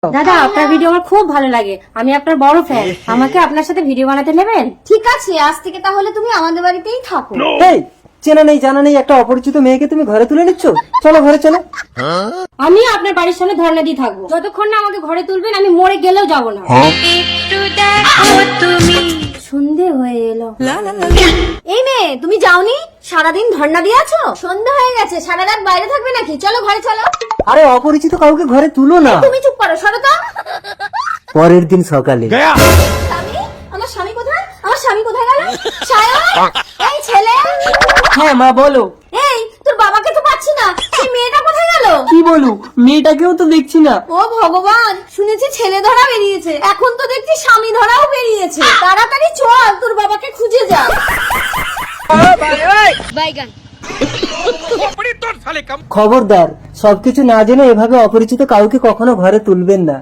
দাদা আপনার ভিডিও আমার খুব ভালো লাগে, আমি আপনার বড় ফ্যান, আমাকে আপনার সাথে ভিডিও বানাতে নেবেন? ঠিক আছে, আজ থেকে তাহলে তুমি আমাদের বাড়িতেই থাকো। এই চেনা নেই জানা নেই একটা অপরিচিত মেয়েকে তুমি ঘরে তুলে নিচ্ছ, চলো ঘরে চলো। আমি আপনার বাড়ির সামনে ধর্ণা দিয়ে থাকবো যতক্ষণ না আমাকে ঘরে তুলবেন, আমি মরে গেলেও যাব না। সন্ধে হয়ে এলো। এই মেয়ে, তুমি যাওনি? সারাদিন ধর্ণা দিয়ে আছো? সন্ধ্যা হয়ে গেছে, সারা রাত বাইরে থাকবে নাকি? চলো ঘরে চলো। আরে অপরিচিত কাউকে ঘরে তুলো না। তুমি চুপ করো, সরো তো। পরের দিন সকালে স্বামী, আমার স্বামী কোথায়? আমার স্বামী কোথায় গেল? সায়ন, এই ছেলে। হ্যাঁ মা বলো। এই তোর বাবাকে তো পাচ্ছি না, সেই মেয়েটা কোথায় গেল? কি বলো, মেয়েটাকেও তো দেখছি না। ও ভগবান, শুনেছি ছেলে ধরা বেরিয়েছে, এখন তো দেখছি স্বামী ধরাও বেরিয়েছে। তাড়াতাড়ি চল, তোর বাবাকে খুঁজে যা। খবরদার, সবকিছু না জেনে এভাবে অপরিচিত কাউকে কখনো ঘরে তুলবেন না।